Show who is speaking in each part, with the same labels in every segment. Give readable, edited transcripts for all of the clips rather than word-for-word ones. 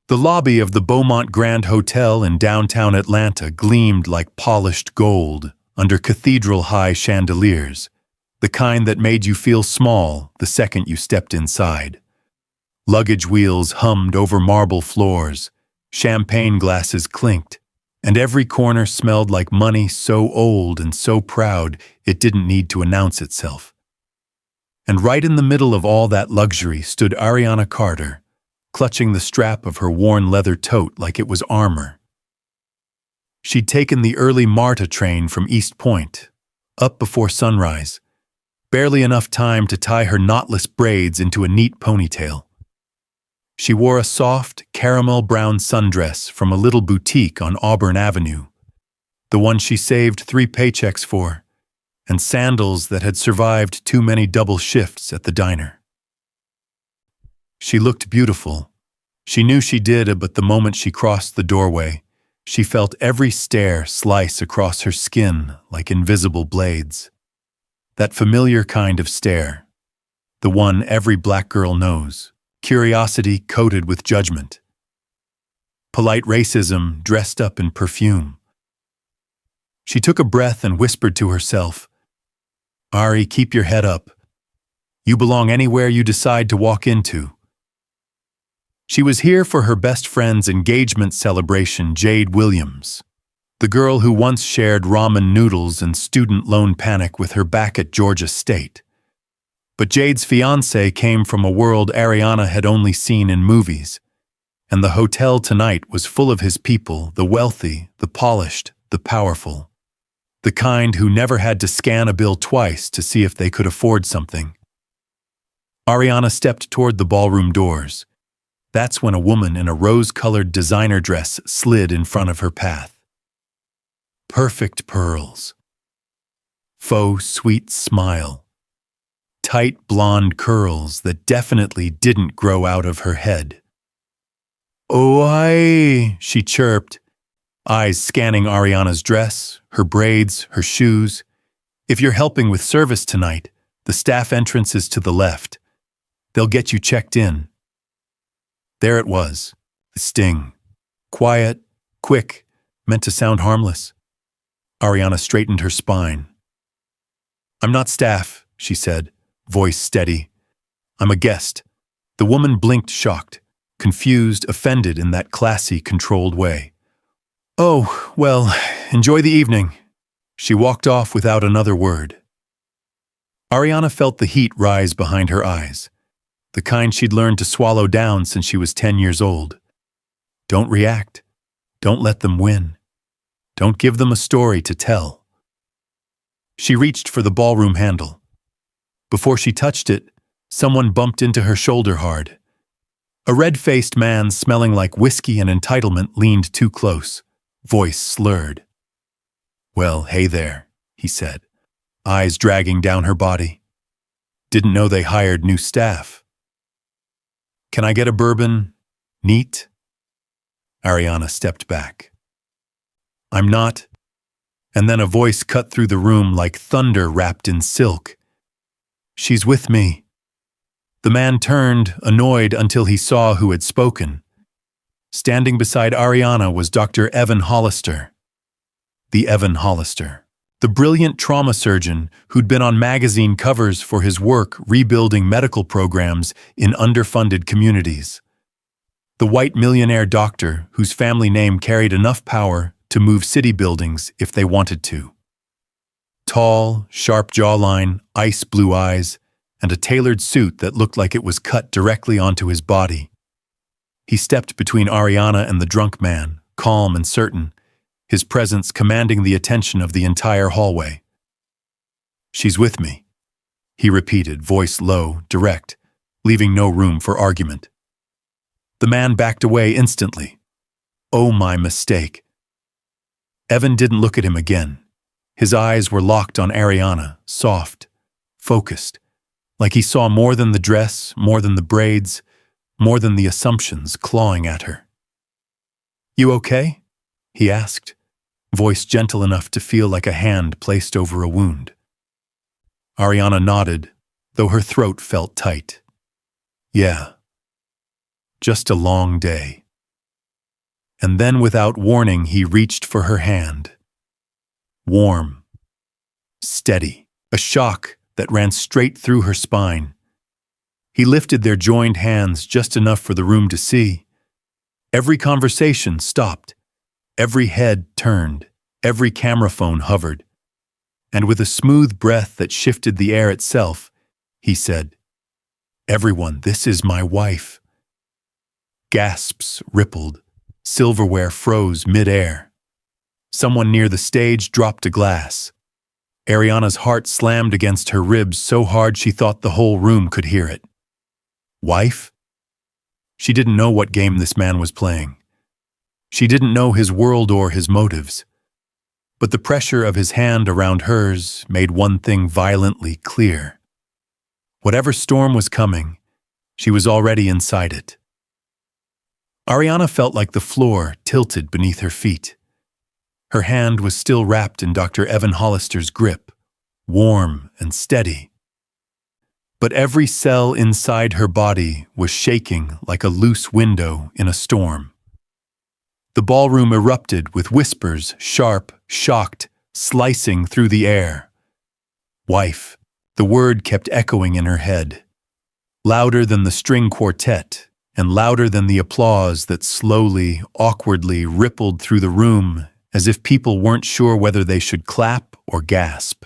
Speaker 1: The lobby of the Beaumont Grand Hotel in downtown Atlanta gleamed like polished gold under cathedral-high chandeliers, the kind that made you feel small the second you stepped inside. Luggage wheels hummed over marble floors, champagne glasses clinked, and every corner smelled like money so old and so proud it didn't need to announce itself. And right in the middle of all that luxury stood Ariana Carter, clutching the strap of her worn leather tote like it was armor. She'd taken the early MARTA train from East Point, up before sunrise, barely enough time to tie her knotless braids into a neat ponytail. She wore a soft, caramel-brown sundress from a little boutique on Auburn Avenue, the one she saved 3 paychecks for, and sandals that had survived too many double shifts at the diner. She looked beautiful. She knew she did, but the moment she crossed the doorway, she felt every stare slice across her skin like invisible blades. That familiar kind of stare, the one every black girl knows, curiosity coated with judgment. Polite racism dressed up in perfume. She took a breath and whispered to herself, "Ari, keep your head up. You belong anywhere you decide to walk into." She was here for her best friend's engagement celebration, Jade Williams, the girl who once shared ramen noodles and student loan panic with her back at Georgia State. But Jade's fiancé came from a world Ariana had only seen in movies, and the hotel tonight was full of his people, the wealthy, the polished, the powerful, the kind who never had to scan a bill twice to see if they could afford something. Ariana stepped toward the ballroom doors. That's when a woman in a rose-colored designer dress slid in front of her path. Perfect pearls. Faux sweet smile. Tight blonde curls that definitely didn't grow out of her head. "Oh, she chirped, eyes scanning Ariana's dress, her braids, her shoes. "If you're helping with service tonight, the staff entrance is to the left. They'll get you checked in." There it was, the sting. Quiet, quick, meant to sound harmless. Ariana straightened her spine. "I'm not staff," she said, voice steady. "I'm a guest." The woman blinked, shocked, confused, offended in that classy, controlled way. "Oh, well, enjoy the evening." She walked off without another word. Ariana felt the heat rise behind her eyes, the kind she'd learned to swallow down since she was 10 years old. Don't react. Don't let them win. Don't give them a story to tell. She reached for the ballroom handle. Before she touched it, someone bumped into her shoulder hard. A red-faced man smelling like whiskey and entitlement leaned too close, voice slurred. "Well, hey there," he said, eyes dragging down her body. "Didn't know they hired new staff. Can I get a bourbon? Neat?" Ariana stepped back. "I'm not." And then a voice cut through the room like thunder wrapped in silk. "She's with me." The man turned, annoyed, until he saw who had spoken. Standing beside Ariana was Dr. Evan Hollister. The Evan Hollister, the brilliant trauma surgeon who'd been on magazine covers for his work rebuilding medical programs in underfunded communities. The white millionaire doctor whose family name carried enough power to move city buildings if they wanted to. Tall, sharp jawline, ice blue eyes, and a tailored suit that looked like it was cut directly onto his body. He stepped between Ariana and the drunk man, calm and certain, his presence commanding the attention of the entire hallway. "She's with me," he repeated, voice low, direct, leaving no room for argument. The man backed away instantly. "Oh, my mistake." Evan didn't look at him again. His eyes were locked on Ariana, soft, focused, like he saw more than the dress, more than the braids, more than the assumptions clawing at her. "You okay?" he asked, voice gentle enough to feel like a hand placed over a wound. Ariana nodded, though her throat felt tight. "Yeah. Just a long day." and then without warning he reached for her hand. Warm, steady, a shock that ran straight through her spine. He lifted their joined hands just enough for the room to see. Every conversation stopped. Every head turned. Every camera phone hovered. And with a smooth breath that shifted the air itself, he said, "Everyone, this is my wife." Gasps rippled. Silverware froze mid-air. Someone near the stage dropped a glass. Ariana's heart slammed against her ribs so hard she thought the whole room could hear it. Wife? She didn't know what game this man was playing. She didn't know his world or his motives. But the pressure of his hand around hers made one thing violently clear. Whatever storm was coming, she was already inside it. Ariana felt like the floor tilted beneath her feet. Her hand was still wrapped in Dr. Evan Hollister's grip, warm and steady. But every cell inside her body was shaking like a loose window in a storm. The ballroom erupted with whispers, sharp, shocked, slicing through the air. Wife, the word kept echoing in her head, louder than the string quartet and louder than the applause that slowly, awkwardly rippled through the room as if people weren't sure whether they should clap or gasp.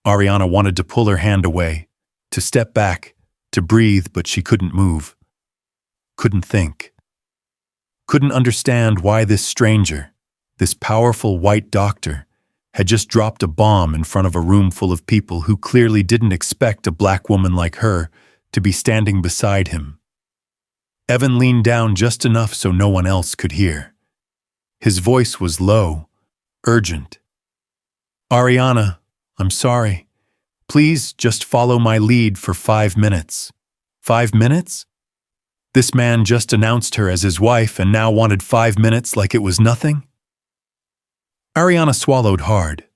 Speaker 1: Ariana wanted to pull her hand away, to step back, to breathe, but she couldn't move. Couldn't think. Couldn't understand why this stranger, this powerful white doctor, had just dropped a bomb in front of a room full of people who clearly didn't expect a black woman like her to be standing beside him. Evan leaned down just enough so no one else could hear. His voice was low, urgent. "Ariana, I'm sorry. Please just follow my lead for 5 minutes." 5 minutes? This man just announced her as his wife and now wanted 5 minutes like it was nothing? Ariana swallowed hard.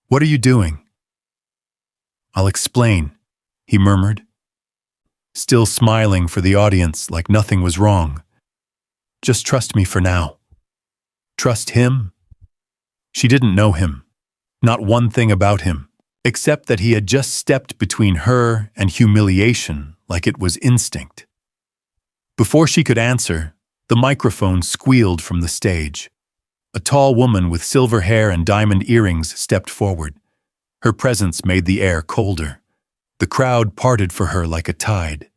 Speaker 1: "What are you doing?" "I'll explain," he murmured, still smiling for the audience like nothing was wrong. "Just trust me for now." Trust him? She didn't know him, not one thing about him, except that he had just stepped between her and humiliation like it was instinct. Before she could answer, the microphone squealed from the stage. A tall woman with silver hair and diamond earrings stepped forward. Her presence made the air colder. The crowd parted for her like a tide.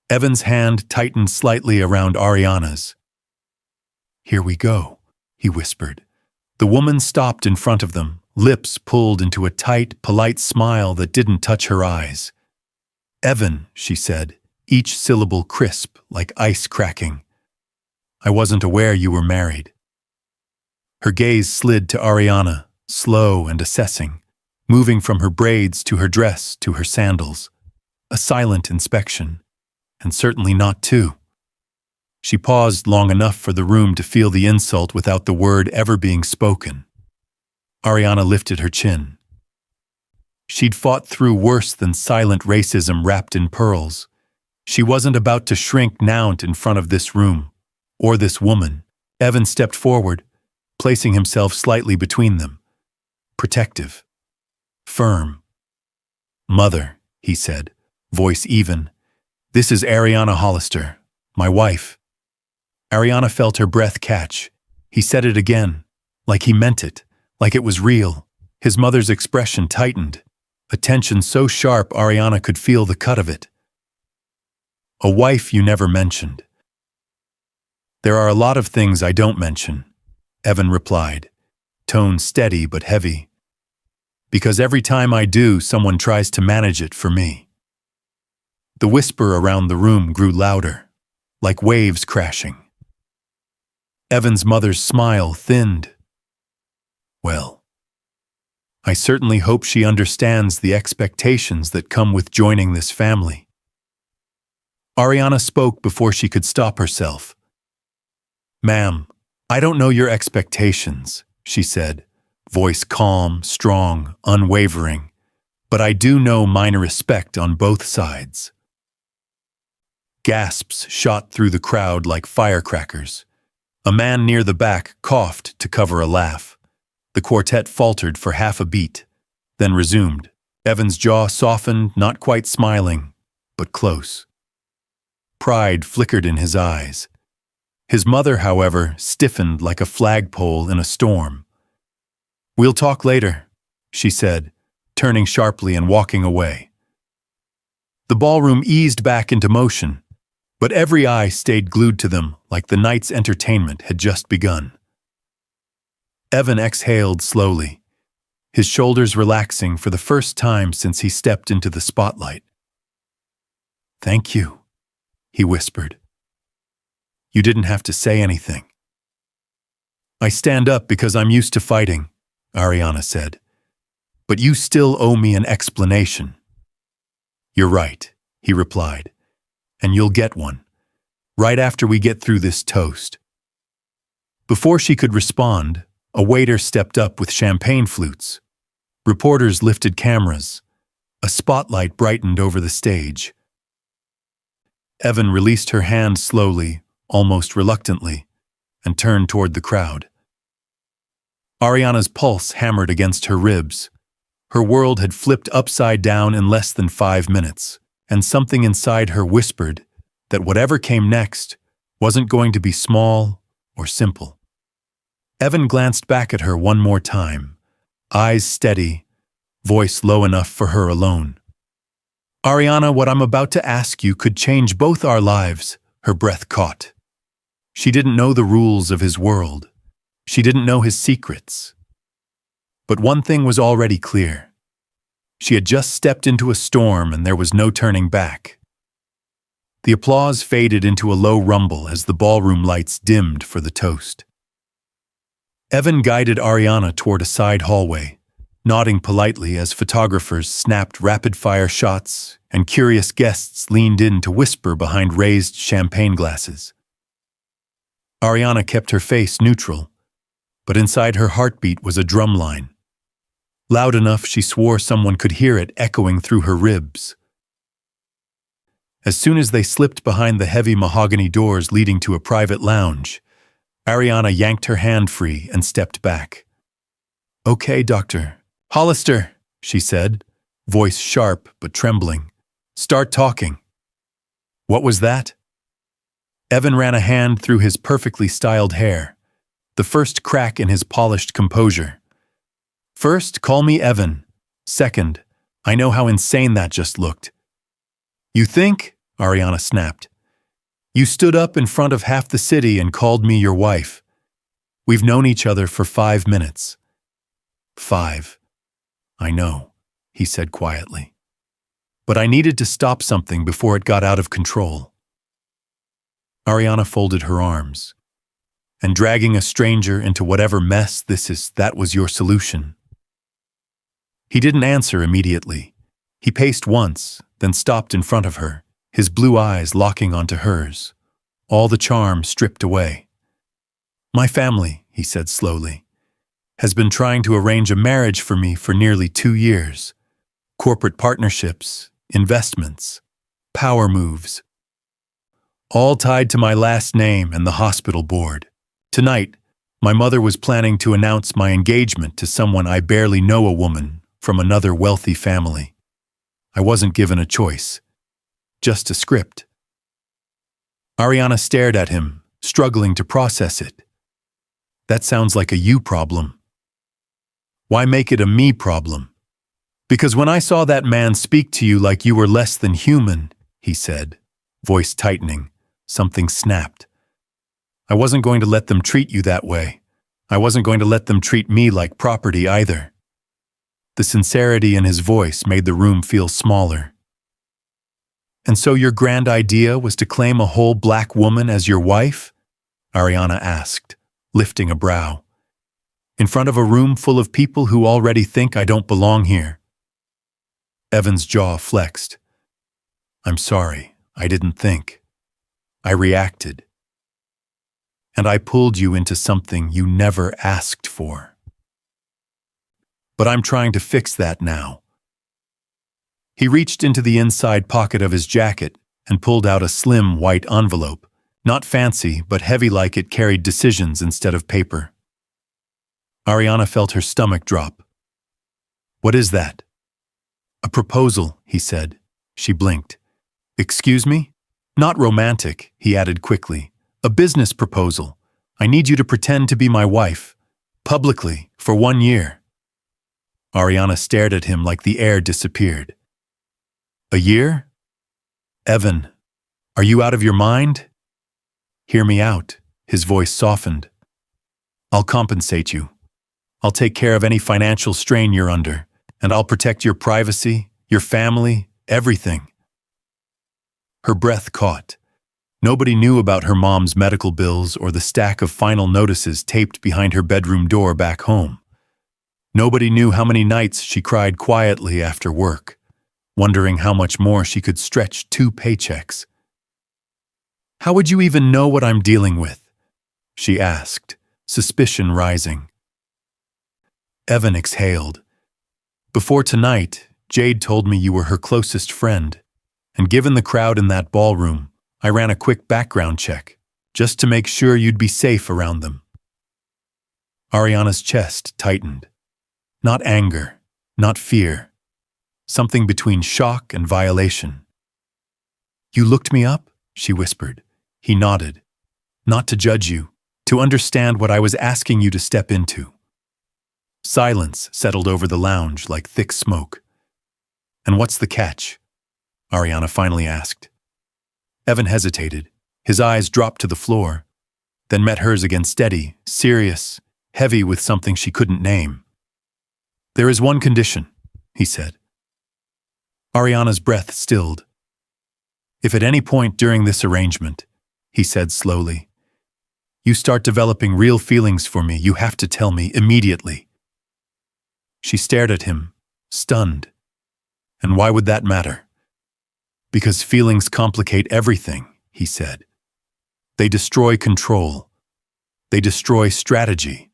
Speaker 1: Evan's hand tightened slightly around Ariana's. "Here we go," he whispered. The woman stopped in front of them, lips pulled into a tight, polite smile that didn't touch her eyes. "Evan," she said, each syllable crisp like ice cracking. "I wasn't aware you were married." Her gaze slid to Ariana, slow and assessing, moving from her braids to her dress to her sandals. A silent inspection, and certainly not two. She paused long enough for the room to feel the insult without the word ever being spoken. Ariana lifted her chin. She'd fought through worse than silent racism wrapped in pearls. She wasn't about to shrink now in front of this room, or this woman. Evan stepped forward, placing himself slightly between them. Protective. Firm. "Mother," he said, voice even. "This is Ariana Hollister, my wife." Ariana felt her breath catch. He said it again, like he meant it, like it was real. His mother's expression tightened, a tension so sharp Ariana could feel the cut of it. "A wife you never mentioned." "There are a lot of things I don't mention," Evan replied, tone steady but heavy. "Because every time I do, someone tries to manage it for me." The whisper around the room grew louder, like waves crashing. Evan's mother's smile thinned. "Well, I certainly hope she understands the expectations that come with joining this family." Ariana spoke before she could stop herself. "Ma'am, I don't know your expectations," she said, voice calm, strong, unwavering, "but I do know mine respect on both sides." Gasps shot through the crowd like firecrackers. A man near the back coughed to cover a laugh. The quartet faltered for half a beat, then resumed. Evan's jaw softened, not quite smiling, but close. Pride flickered in his eyes. His mother, however, stiffened like a flagpole in a storm. "We'll talk later," she said, turning sharply and walking away. The ballroom eased back into motion, but every eye stayed glued to them like the night's entertainment had just begun. Evan exhaled slowly, his shoulders relaxing for the first time since he stepped into the spotlight. "Thank you," he whispered. "You didn't have to say anything." "I stand up because I'm used to fighting," Ariana said. "But you still owe me an explanation." "You're right," he replied, "and you'll get one, right after we get through this toast." Before she could respond, a waiter stepped up with champagne flutes. Reporters lifted cameras. A spotlight brightened over the stage. Evan released her hand slowly, almost reluctantly, and turned toward the crowd. Ariana's pulse hammered against her ribs. Her world had flipped upside down in less than 5 minutes, and something inside her whispered that whatever came next wasn't going to be small or simple. Evan glanced back at her one more time, eyes steady, voice low enough for her alone. "Ariana, what I'm about to ask you could change both our lives," her breath caught. She didn't know the rules of his world. She didn't know his secrets. But one thing was already clear. She had just stepped into a storm and there was no turning back. The applause faded into a low rumble as the ballroom lights dimmed for the toast. Evan guided Ariana toward a side hallway, nodding politely as photographers snapped rapid-fire shots and curious guests leaned in to whisper behind raised champagne glasses. Ariana kept her face neutral, but inside her heartbeat was a drumline. Loud enough she swore someone could hear it echoing through her ribs. As soon as they slipped behind the heavy mahogany doors leading to a private lounge, Ariana yanked her hand free and stepped back. "Okay, Dr. Hollister," she said, voice sharp but trembling. "Start talking." "What was that?" Evan ran a hand through his perfectly styled hair, the first crack in his polished composure. "First, call me Evan. Second, I know how insane that just looked." "You think?" Ariana snapped. "You stood up in front of half the city and called me your wife. We've known each other for 5 minutes. 5. I know," he said quietly. "But I needed to stop something before it got out of control." Ariana folded her arms. "And dragging a stranger into whatever mess that was your solution." He didn't answer immediately. He paced once, then stopped in front of her, his blue eyes locking onto hers, all the charm stripped away. "My family," he said slowly, "has been trying to arrange a marriage for me for nearly 2 years. Corporate partnerships, investments, power moves, all tied to my last name and the hospital board. Tonight, my mother was planning to announce my engagement to someone I barely know, a woman from another wealthy family. I wasn't given a choice, just a script." Ariana stared at him, struggling to process it. "That sounds like a you problem." "Why make it a me problem?" "Because when I saw that man speak to you like you were less than human," he said, voice tightening, something snapped. "I wasn't going to let them treat you that way. I wasn't going to let them treat me like property either." The sincerity in his voice made the room feel smaller. "And so your grand idea was to claim a whole black woman as your wife?" Ariana asked, lifting a brow. "In front of a room full of people who already think I don't belong here." Evan's jaw flexed. "I'm sorry, I didn't think. I reacted. And I pulled you into something you never asked for. But I'm trying to fix that now." He reached into the inside pocket of his jacket and pulled out a slim white envelope, Not fancy, but heavy like it carried decisions instead of paper. Ariana felt her stomach drop. "What is that?" "A proposal," he said. She blinked. "Excuse me?" "Not romantic," he added quickly. "A business proposal. I need you to pretend to be my wife. Publicly, for 1 year." Ariana stared at him like the air disappeared. "A year? Evan, are you out of your mind?" "Hear me out," his voice softened. "I'll compensate you. I'll take care of any financial strain you're under, and I'll protect your privacy, your family, everything." Her breath caught. Nobody knew about her mom's medical bills or the stack of final notices taped behind her bedroom door back home. Nobody knew how many nights she cried quietly after work, wondering how much more she could stretch 2 paychecks. "How would you even know what I'm dealing with?" she asked, suspicion rising. Evan exhaled. "Before tonight, Jade told me you were her closest friend, and given the crowd in that ballroom, I ran a quick background check, just to make sure you'd be safe around them." Ariana's chest tightened. Not anger, not fear. Something between shock and violation. "You looked me up?" she whispered. He nodded. "Not to judge you, to understand what I was asking you to step into." Silence settled over the lounge like thick smoke. "And what's the catch?" Ariana finally asked. Evan hesitated. His eyes dropped to the floor, then met hers again steady, serious, heavy with something she couldn't name. "There is one condition," he said. Ariana's breath stilled. "If at any point during this arrangement," he said slowly, "you start developing real feelings for me, you have to tell me immediately." She stared at him, stunned. "And why would that matter?" "Because feelings complicate everything," he said. "They destroy control. They destroy strategy.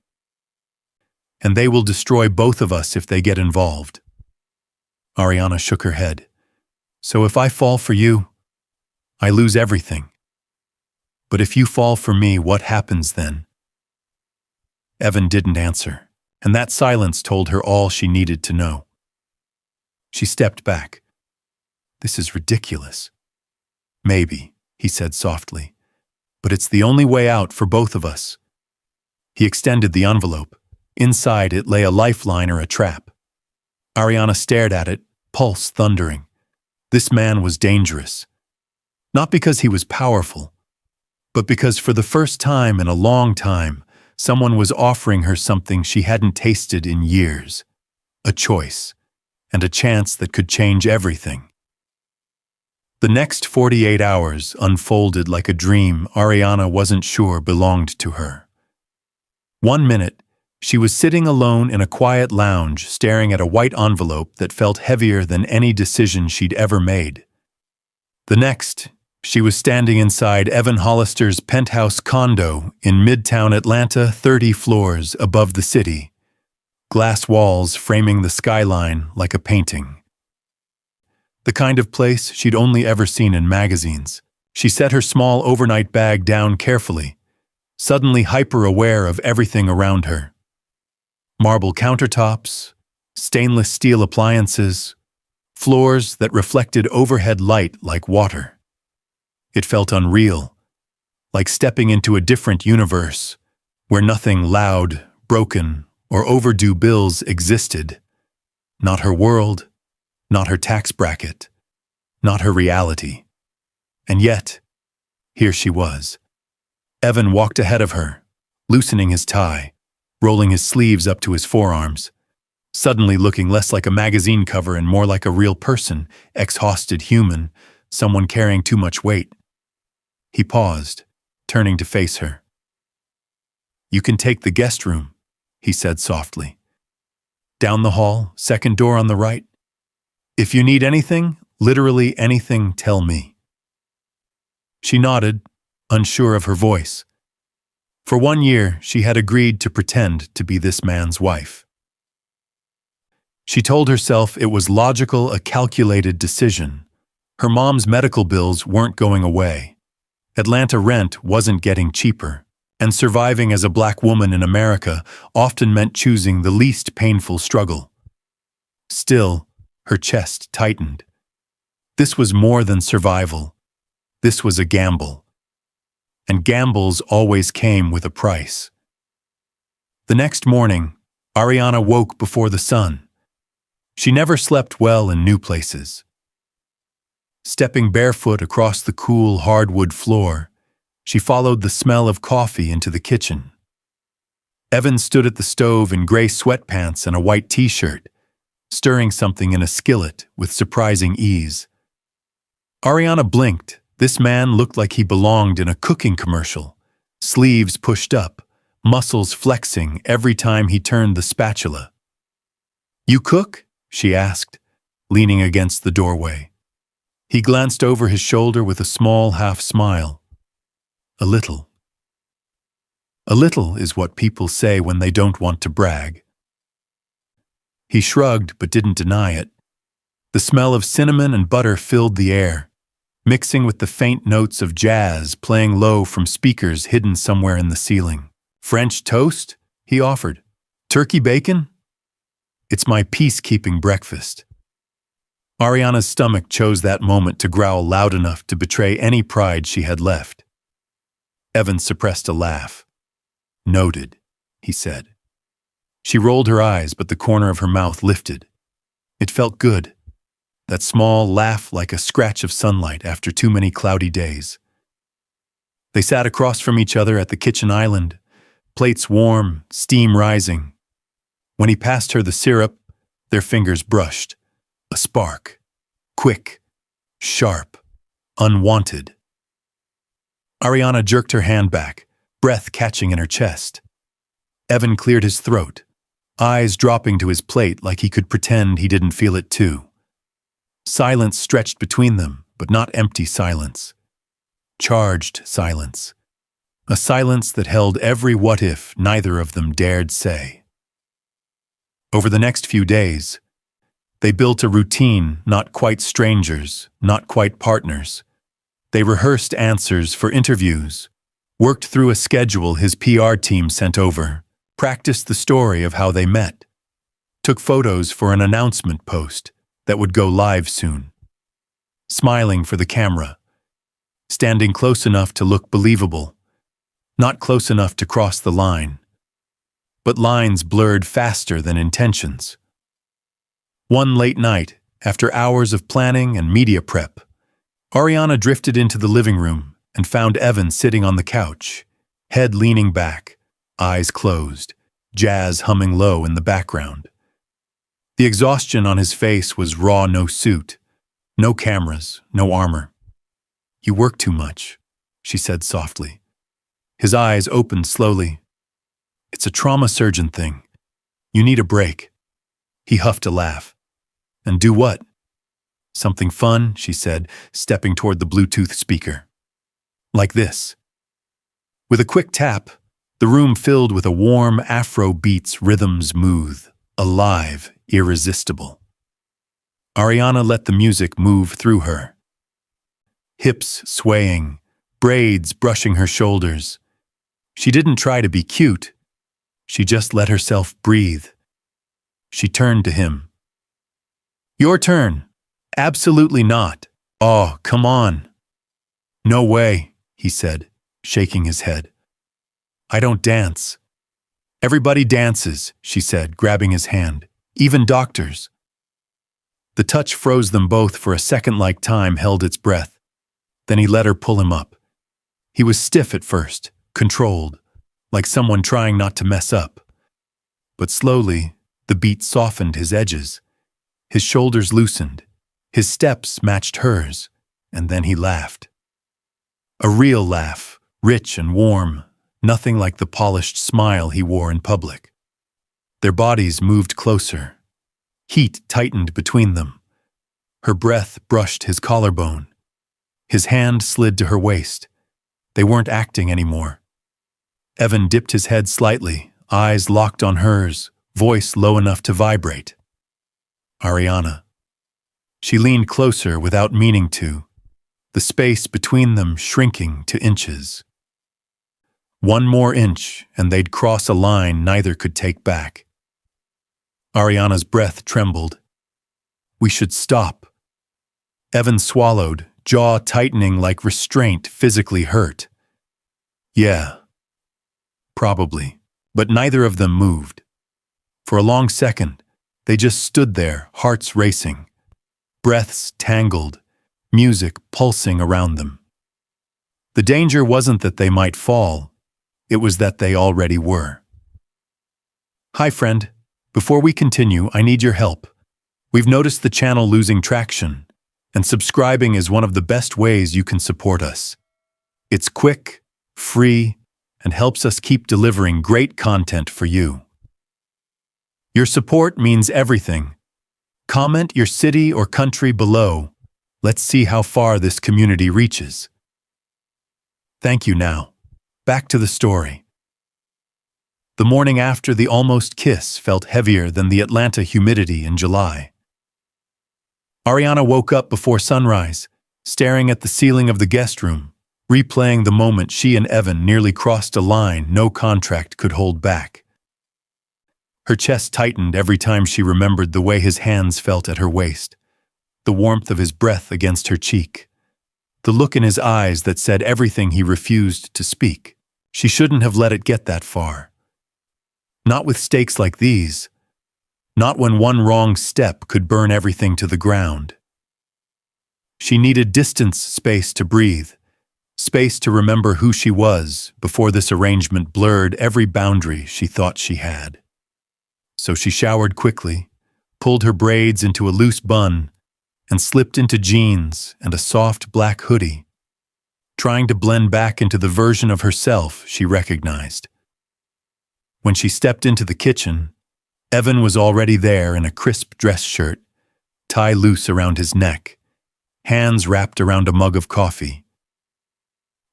Speaker 1: And they will destroy both of us if they get involved." Ariana shook her head. "So if I fall for you, I lose everything. But if you fall for me, what happens then?" Evan didn't answer, and that silence told her all she needed to know. She stepped back. "This is ridiculous." "Maybe," he said softly, "but it's the only way out for both of us." He extended the envelope. Inside it lay a lifeline or a trap. Ariana stared at it, pulse thundering. This man was dangerous. Not because he was powerful, but because for the first time in a long time, someone was offering her something she hadn't tasted in years. A choice, and a chance that could change everything. The next 48 hours unfolded like a dream Ariana wasn't sure belonged to her. 1 minute, she was sitting alone in a quiet lounge staring at a white envelope that felt heavier than any decision she'd ever made. The next, she was standing inside Evan Hollister's penthouse condo in Midtown Atlanta, 30 floors above the city, glass walls framing the skyline like a painting. The kind of place she'd only ever seen in magazines. She set her small overnight bag down carefully, suddenly hyper-aware of everything around her. Marble countertops, stainless steel appliances, floors that reflected overhead light like water. It felt unreal, like stepping into a different universe, where nothing loud, broken, or overdue bills existed. Not her world, not her tax bracket, not her reality. And yet, here she was. Evan walked ahead of her, loosening his tie, rolling his sleeves up to his forearms, suddenly looking less like a magazine cover and more like a real person, exhausted human, someone carrying too much weight. He paused, turning to face her. "You can take the guest room," he said softly. "Down the hall, second door on the right. If you need anything, literally anything, tell me." She nodded, unsure of her voice. For 1 year, she had agreed to pretend to be this man's wife. She told herself it was logical, a calculated decision. Her mom's medical bills weren't going away. Atlanta rent wasn't getting cheaper, and surviving as a black woman in America often meant choosing the least painful struggle. Still, her chest tightened. This was more than survival. This was a gamble. And gambles always came with a price. The next morning, Ariana woke before the sun. She never slept well in new places. Stepping barefoot across the cool hardwood floor, she followed the smell of coffee into the kitchen. Evan stood at the stove in gray sweatpants and a white t-shirt, stirring something in a skillet with surprising ease. Ariana blinked. This man looked like he belonged in a cooking commercial, sleeves pushed up, muscles flexing every time he turned the spatula. "You cook?" she asked, leaning against the doorway. He glanced over his shoulder with a small half-smile. "A little." A little is what people say when they don't want to brag. He shrugged but didn't deny it. The smell of cinnamon and butter filled the air, mixing with the faint notes of jazz playing low from speakers hidden somewhere in the ceiling. "French toast?" he offered. "Turkey bacon?" "It's my peacekeeping breakfast." Ariana's stomach chose that moment to growl loud enough to betray any pride she had left. Evan suppressed a laugh. "Noted," he said. She rolled her eyes, but the corner of her mouth lifted. It felt good. That small laugh like a scratch of sunlight after too many cloudy days. They sat across from each other at the kitchen island, plates warm, steam rising. When he passed her the syrup, their fingers brushed. A spark. Quick. Sharp. Unwanted. Ariana jerked her hand back, breath catching in her chest. Evan cleared his throat, eyes dropping to his plate like he could pretend he didn't feel it too. Silence stretched between them, but not empty silence. Charged silence. A silence that held every what-if neither of them dared say. Over the next few days, they built a routine, not quite strangers, not quite partners. They rehearsed answers for interviews, worked through a schedule his PR team sent over, practiced the story of how they met, took photos for an announcement post that would go live soon. Smiling for the camera, standing close enough to look believable, not close enough to cross the line. But lines blurred faster than intentions. One late night, after hours of planning and media prep, Ariana drifted into the living room and found Evan sitting on the couch, head leaning back, eyes closed, jazz humming low in the background. The exhaustion on his face was raw, no suit, no cameras, no armor. "You work too much," she said softly. His eyes opened slowly. "It's a trauma surgeon thing. You need a break." He huffed a laugh. "And do what?" "Something fun," she said, stepping toward the Bluetooth speaker. "Like this." With a quick tap, the room filled with a warm Afro beat's rhythm smooth, alive, irresistible. Ariana let the music move through her. Hips swaying, braids brushing her shoulders. She didn't try to be cute. She just let herself breathe. She turned to him. "Your turn." "Absolutely not." "Oh, come on." "No way," he said, shaking his head. "I don't dance." "Everybody dances," she said, grabbing his hand. "Even doctors." The touch froze them both for a second like time held its breath. Then he let her pull him up. He was stiff at first, controlled, like someone trying not to mess up. But slowly, the beat softened his edges. His shoulders loosened. His steps matched hers, and then he laughed. A real laugh, rich and warm, nothing like the polished smile he wore in public. Their bodies moved closer. Heat tightened between them. Her breath brushed his collarbone. His hand slid to her waist. They weren't acting anymore. Evan dipped his head slightly, eyes locked on hers, voice low enough to vibrate. "Ariana." She leaned closer without meaning to. the space between them shrinking to inches. One more inch, and they'd cross a line neither could take back. Ariana's breath trembled. We should stop. Evan swallowed, jaw tightening like restraint physically hurt. Yeah, probably, but neither of them moved. For a long second, they just stood there, hearts racing, breaths tangled, music pulsing around them. The danger wasn't that they might fall, it was that they already were. Hi friend, before we continue, I need your help. We've noticed the channel losing traction, and subscribing is one of the best ways you can support us. It's quick, free, and helps us keep delivering great content for you. Your support means everything. Comment your city or country below. Let's see how far this community reaches. Thank you now. Back to the story. The morning after the almost kiss felt heavier than the Atlanta humidity in July. Ariana woke up before sunrise, staring at the ceiling of the guest room, replaying the moment she and Evan nearly crossed a line no contract could hold back. Her chest tightened every time she remembered the way his hands felt at her waist, the warmth of his breath against her cheek, the look in his eyes that said everything he refused to speak. She shouldn't have let it get that far. Not with stakes like these. Not when one wrong step could burn everything to the ground. She needed distance, space to breathe, space to remember who she was before this arrangement blurred every boundary she thought she had. So she showered quickly, pulled her braids into a loose bun, and slipped into jeans and a soft black hoodie, trying to blend back into the version of herself she recognized. When she stepped into the kitchen, Evan was already there in a crisp dress shirt, tie loose around his neck, hands wrapped around a mug of coffee.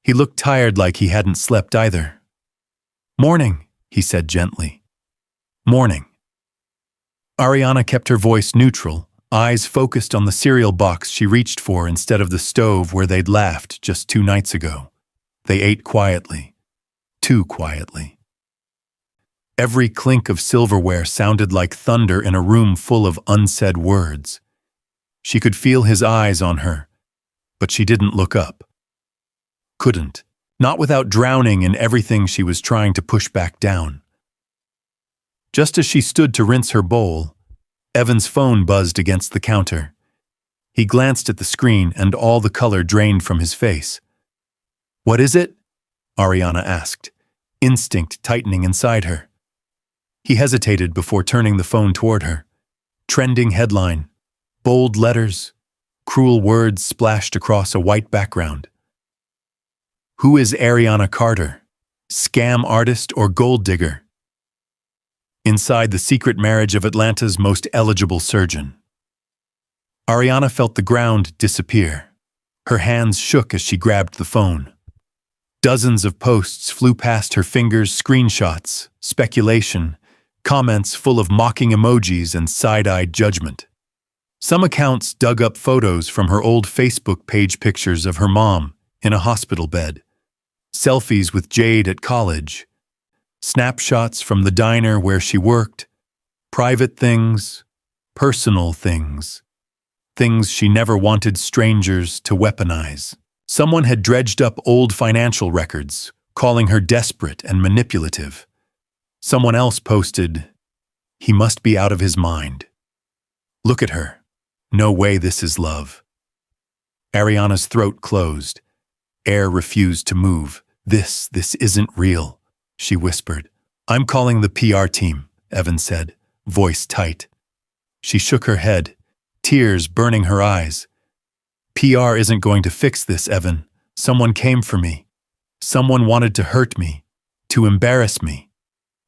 Speaker 1: He looked tired, like he hadn't slept either. "Morning," he said gently. "Morning." Ariana kept her voice neutral, eyes focused on the cereal box she reached for instead of the stove where they'd laughed just 2 nights ago. They ate quietly, too quietly. Every clink of silverware sounded like thunder in a room full of unsaid words. She could feel his eyes on her, but she didn't look up. Couldn't, not without drowning in everything she was trying to push back down. Just as she stood to rinse her bowl, Evan's phone buzzed against the counter. He glanced at the screen and all the color drained from his face. "What is it?" Ariana asked, instinct tightening inside her. He hesitated before turning the phone toward her. Trending headline, bold letters, cruel words splashed across a white background. Who is Ariana Carter? Scam artist or gold digger? Inside the secret marriage of Atlanta's most eligible surgeon. Ariana felt the ground disappear. Her hands shook as she grabbed the phone. Dozens of posts flew past her fingers, screenshots, speculation, comments full of mocking emojis and side-eyed judgment. Some accounts dug up photos from her old Facebook page, pictures of her mom in a hospital bed, selfies with Jade at college, snapshots from the diner where she worked, private things, personal things, things she never wanted strangers to weaponize. Someone had dredged up old financial records, calling her desperate and manipulative. Someone else posted, "He must be out of his mind. Look at her. No way this is love." Ariana's throat closed. Air refused to move. This isn't real," she whispered. "I'm calling the PR team," Evan said, voice tight. She shook her head, tears burning her eyes. "PR isn't going to fix this, Evan. Someone came for me. Someone wanted to hurt me, to embarrass me."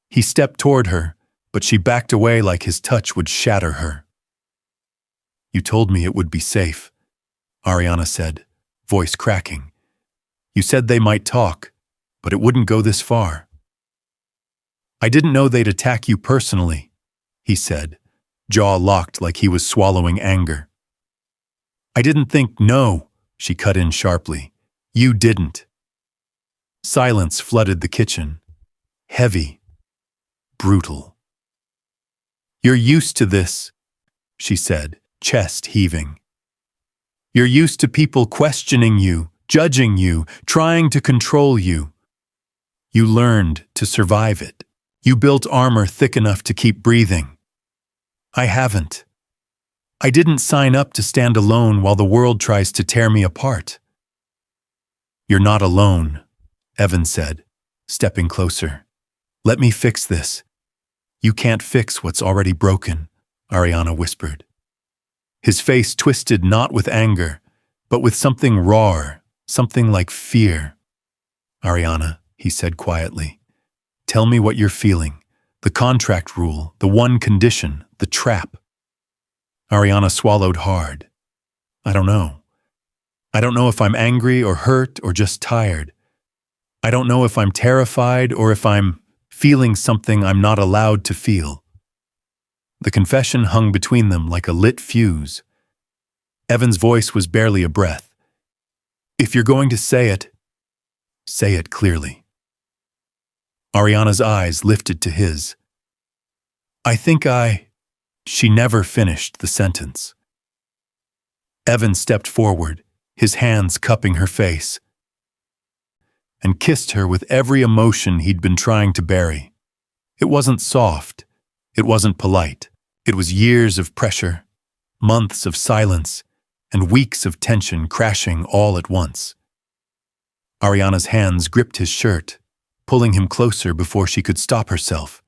Speaker 1: He stepped toward her, but she backed away like his touch would shatter her. "You told me it would be safe," Ariana said, voice cracking. "You said they might talk, but it wouldn't go this far." "I didn't know they'd attack you personally," he said, jaw locked like he was swallowing anger. "I didn't think, no, she cut in sharply. You didn't. Silence flooded the kitchen. Heavy. Brutal. You're used to this, she said, chest heaving. You're used to people questioning you, judging you, trying to control you. You learned to survive it. You built armor thick enough to keep breathing. I haven't. I didn't sign up to stand alone while the world tries to tear me apart. You're not alone, Evan said, stepping closer. Let me fix this. You can't fix what's already broken, Ariana whispered. His face twisted not with anger, but with something rawer, something like fear. Ariana, he said quietly, tell me what you're feeling. The contract rule, the one condition, the trap. Ariana swallowed hard. I don't know. I don't know if I'm angry or hurt or just tired. I don't know if I'm terrified or if I'm feeling something I'm not allowed to feel. The confession hung between them like a lit fuse. Evan's voice was barely a breath. If you're going to say it clearly. Ariana's eyes lifted to his. She never finished the sentence. Evan stepped forward, his hands cupping her face, and kissed her with every emotion he'd been trying to bury. It wasn't soft. It wasn't polite. It was years of pressure, months of silence, and weeks of tension crashing all at once. Ariana's hands gripped his shirt, pulling him closer before she could stop herself.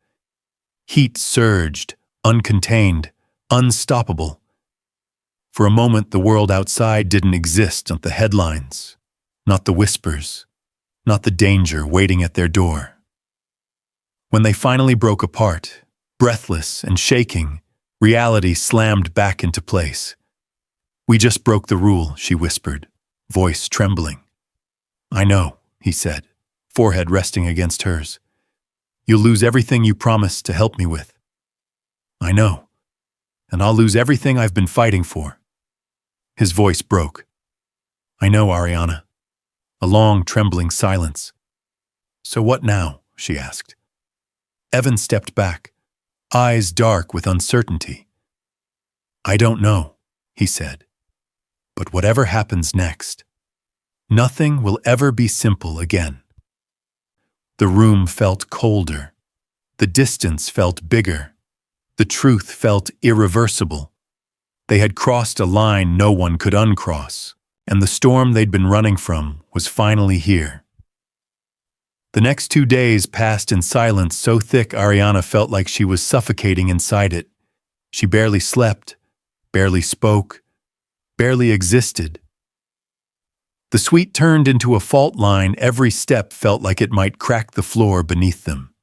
Speaker 1: Heat surged, uncontained, unstoppable. For a moment, the world outside didn't exist, not the headlines, not the whispers, not the danger waiting at their door. When they finally broke apart, breathless and shaking, reality slammed back into place. We just broke the rule, she whispered, voice trembling. I know, he said, forehead resting against hers. You'll lose everything you promised to help me with. I know, and I'll lose everything I've been fighting for. His voice broke. I know, Ariana. A long, trembling silence. So what now? She asked. Evan stepped back, eyes dark with uncertainty. I don't know, he said. But whatever happens next, nothing will ever be simple again. The room felt colder. The distance felt bigger. The truth felt irreversible. They had crossed a line no one could uncross, and the storm they'd been running from was finally here. The next 2 days passed in silence so thick Ariana felt like she was suffocating inside it. She barely slept, barely spoke, barely existed. The suite turned into a fault line. Every step felt like it might crack the floor beneath them.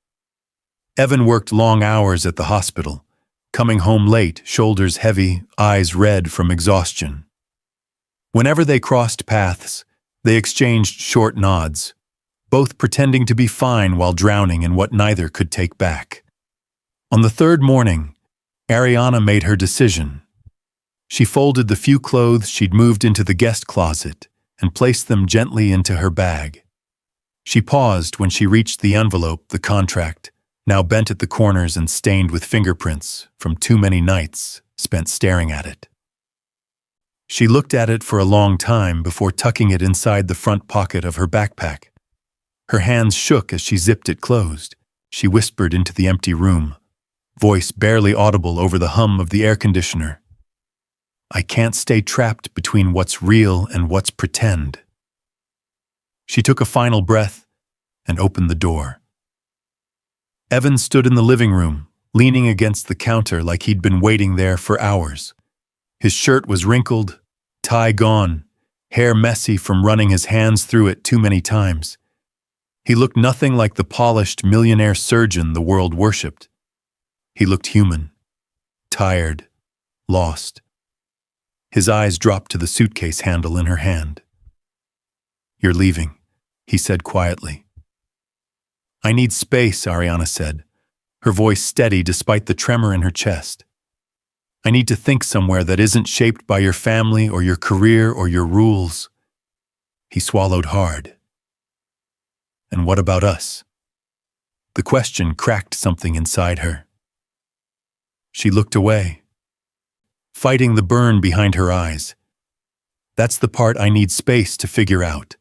Speaker 1: Evan worked long hours at the hospital, coming home late, shoulders heavy, eyes red from exhaustion. Whenever they crossed paths, they exchanged short nods, both pretending to be fine while drowning in what neither could take back. On the third morning, Ariana made her decision. She folded the few clothes she'd moved into the guest closet and placed them gently into her bag. She paused when she reached the envelope, the contract, now bent at the corners and stained with fingerprints from too many nights spent staring at it. She looked at it for a long time before tucking it inside the front pocket of her backpack. Her hands shook as she zipped it closed. She whispered into the empty room, voice barely audible over the hum of the air conditioner. I can't stay trapped between what's real and what's pretend. She took a final breath and opened the door. Evan stood in the living room, leaning against the counter like he'd been waiting there for hours. His shirt was wrinkled, tie gone, hair messy from running his hands through it too many times. He looked nothing like the polished millionaire surgeon the world worshipped. He looked human, tired, lost. His eyes dropped to the suitcase handle in her hand. You're leaving, he said quietly. I need space, Ariana said, her voice steady despite the tremor in her chest. I need to think somewhere that isn't shaped by your family or your career or your rules. He swallowed hard. And what about us? The question cracked something inside her. She looked away, fighting the burn behind her eyes. That's the part I need space to figure out.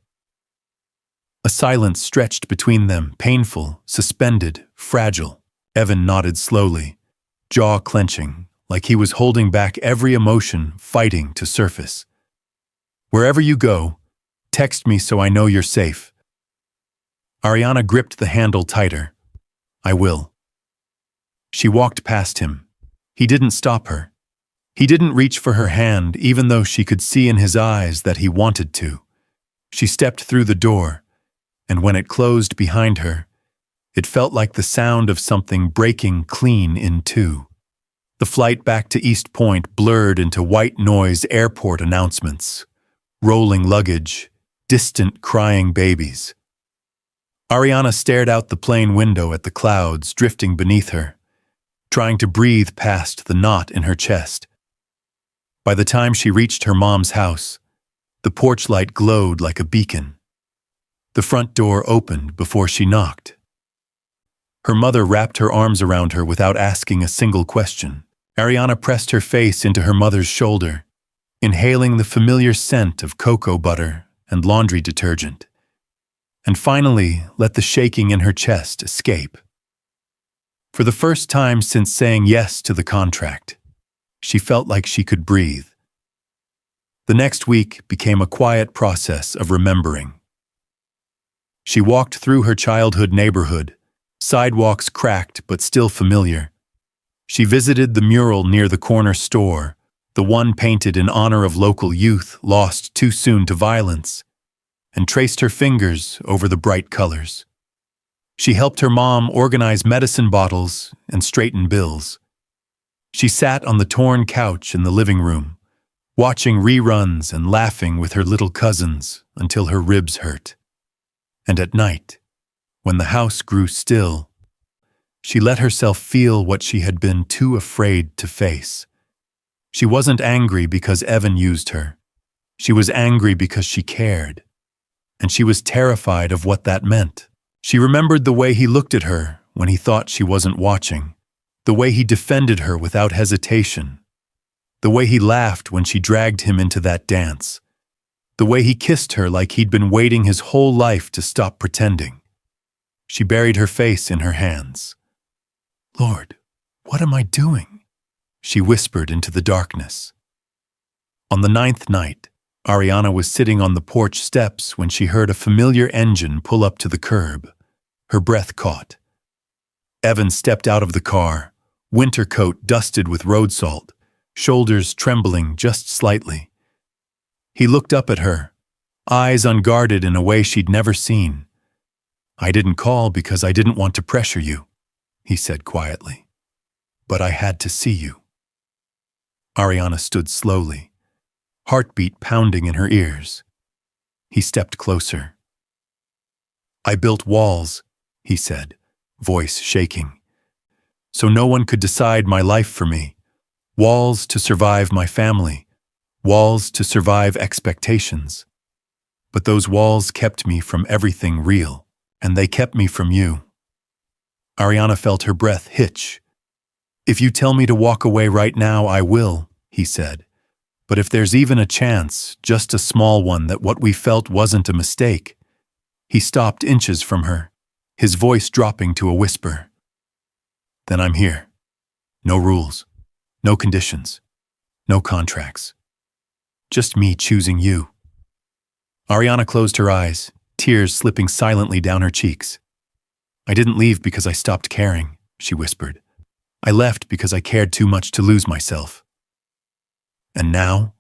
Speaker 1: A silence stretched between them, painful, suspended, fragile. Evan nodded slowly, jaw clenching, like he was holding back every emotion fighting to surface. Wherever you go, text me so I know you're safe. Ariana gripped the handle tighter. I will. She walked past him. He didn't stop her. He didn't reach for her hand, even though she could see in his eyes that he wanted to. She stepped through the door, and when it closed behind her, it felt like the sound of something breaking clean in two. The flight back to East Point blurred into white noise airport announcements, rolling luggage, distant crying babies. Ariana stared out the plane window at the clouds drifting beneath her, trying to breathe past the knot in her chest. By the time she reached her mom's house, the porch light glowed like a beacon. The front door opened before she knocked. Her mother wrapped her arms around her without asking a single question. Ariana pressed her face into her mother's shoulder, inhaling the familiar scent of cocoa butter and laundry detergent, and finally let the shaking in her chest escape. For the first time since saying yes to the contract, she felt like she could breathe. The next week became a quiet process of remembering. She walked through her childhood neighborhood, sidewalks cracked but still familiar. She visited the mural near the corner store, the one painted in honor of local youth lost too soon to violence, and traced her fingers over the bright colors. She helped her mom organize medicine bottles and straighten bills. She sat on the torn couch in the living room, watching reruns and laughing with her little cousins until her ribs hurt. And at night, when the house grew still, she let herself feel what she had been too afraid to face. She wasn't angry because Evan used her. She was angry because she cared. And she was terrified of what that meant. She remembered the way he looked at her when he thought she wasn't watching, the way he defended her without hesitation, the way he laughed when she dragged him into that dance, the way he kissed her like he'd been waiting his whole life to stop pretending. She buried her face in her hands. Lord, what am I doing? She whispered into the darkness. On the 9th night, Ariana was sitting on the porch steps when she heard a familiar engine pull up to the curb. Her breath caught. Evan stepped out of the car, winter coat dusted with road salt, shoulders trembling just slightly. He looked up at her, eyes unguarded in a way she'd never seen. I didn't call because I didn't want to pressure you, he said quietly. But I had to see you. Ariana stood slowly, heartbeat pounding in her ears. He stepped closer. I built walls, he said, voice shaking, so no one could decide my life for me. Walls to survive my family, walls to survive expectations. But those walls kept me from everything real, and they kept me from you. Ariana felt her breath hitch. If you tell me to walk away right now, I will, he said. But if there's even a chance, just a small one, that what we felt wasn't a mistake. He stopped inches from her, his voice dropping to a whisper. Then I'm here. No rules, no conditions, no contracts. Just me choosing you. Ariana closed her eyes, tears slipping silently down her cheeks. I didn't leave because I stopped caring, she whispered. I left because I cared too much to lose myself. And now?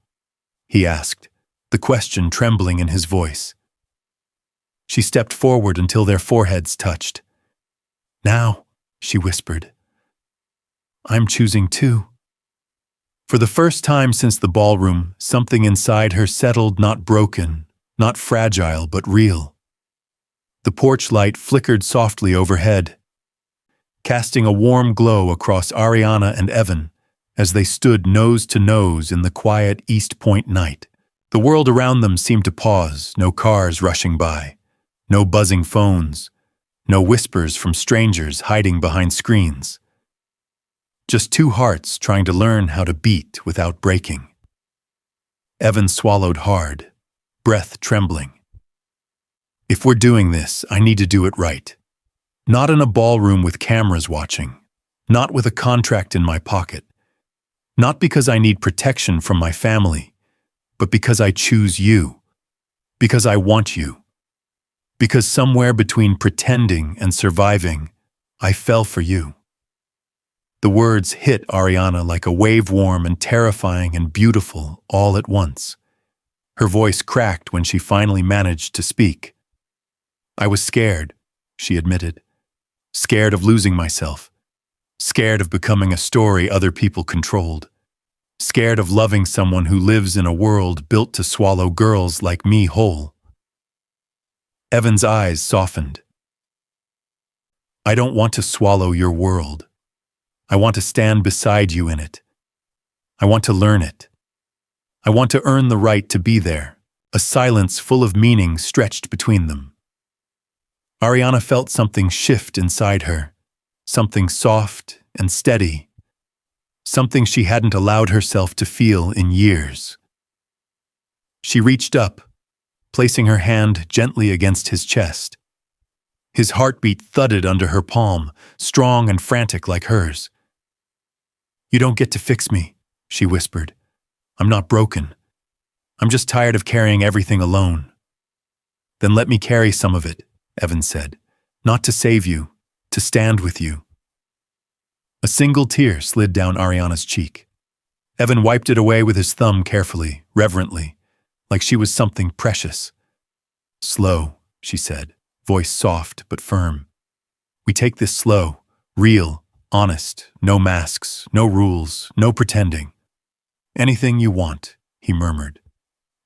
Speaker 1: He asked, the question trembling in his voice. She stepped forward until their foreheads touched. Now, she whispered, I'm choosing too. For the first time since the ballroom, something inside her settled, not broken, not fragile, but real. The porch light flickered softly overhead, casting a warm glow across Ariana and Evan as they stood nose to nose in the quiet East Point night. The world around them seemed to pause, no cars rushing by, no buzzing phones, no whispers from strangers hiding behind screens. Just two hearts trying to learn how to beat without breaking. Evan swallowed hard, breath trembling. If we're doing this, I need to do it right. Not in a ballroom with cameras watching, not with a contract in my pocket, not because I need protection from my family, but because I choose you, because I want you, because somewhere between pretending and surviving, I fell for you. The words hit Ariana like a wave, warm and terrifying and beautiful all at once. Her voice cracked when she finally managed to speak. I was scared, she admitted. Scared of losing myself. Scared of becoming a story other people controlled. Scared of loving someone who lives in a world built to swallow girls like me whole. Evan's eyes softened. I don't want to swallow your world. I want to stand beside you in it. I want to learn it. I want to earn the right to be there, a silence full of meaning stretched between them. Ariana felt something shift inside her, something soft and steady, something she hadn't allowed herself to feel in years. She reached up, placing her hand gently against his chest. His heartbeat thudded under her palm, strong and frantic like hers. You don't get to fix me, she whispered. I'm not broken. I'm just tired of carrying everything alone. Then let me carry some of it, Evan said. Not to save you, to stand with you. A single tear slid down Ariana's cheek. Evan wiped it away with his thumb carefully, reverently, like she was something precious. Slow, she said, voice soft but firm. We take this slow, real, honest, no masks, no rules, no pretending. Anything you want, he murmured,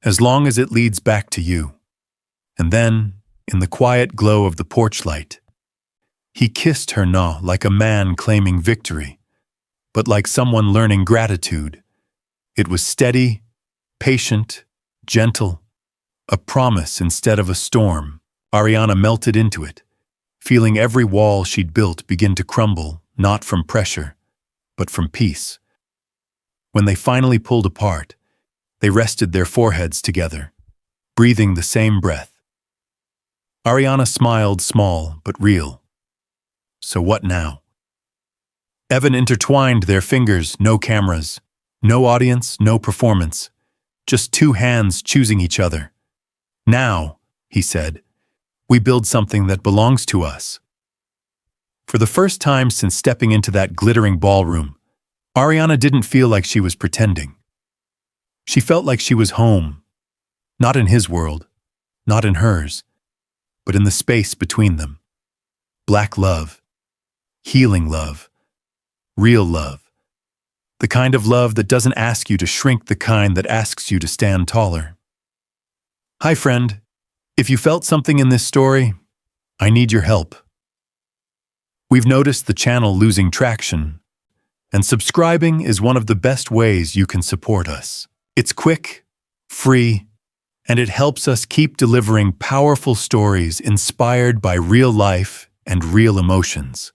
Speaker 1: as long as it leads back to you. And then, in the quiet glow of the porch light, he kissed her not like a man claiming victory, but like someone learning gratitude. It was steady, patient, gentle, a promise instead of a storm. Ariana melted into it, feeling every wall she'd built begin to crumble, not from pressure, but from peace. When they finally pulled apart, they rested their foreheads together, breathing the same breath. Ariana smiled, small but real. So what now? Evan intertwined their fingers, no cameras, no audience, no performance, just two hands choosing each other. Now, he said, we build something that belongs to us. For the first time since stepping into that glittering ballroom, Ariana didn't feel like she was pretending. She felt like she was home, not in his world, not in hers, but in the space between them. Black love, healing love, real love. The kind of love that doesn't ask you to shrink, the kind that asks you to stand taller. Hi, friend. If you felt something in this story, I need your help. We've noticed the channel losing traction, and subscribing is one of the best ways you can support us. It's quick, free, and it helps us keep delivering powerful stories inspired by real life and real emotions.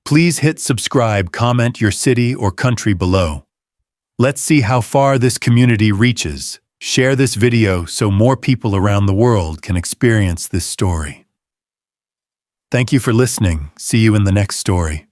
Speaker 1: Please hit subscribe, comment your city or country below. Let's see how far this community reaches. Share this video so more people around the world can experience this story. Thank you for listening. See you in the next story.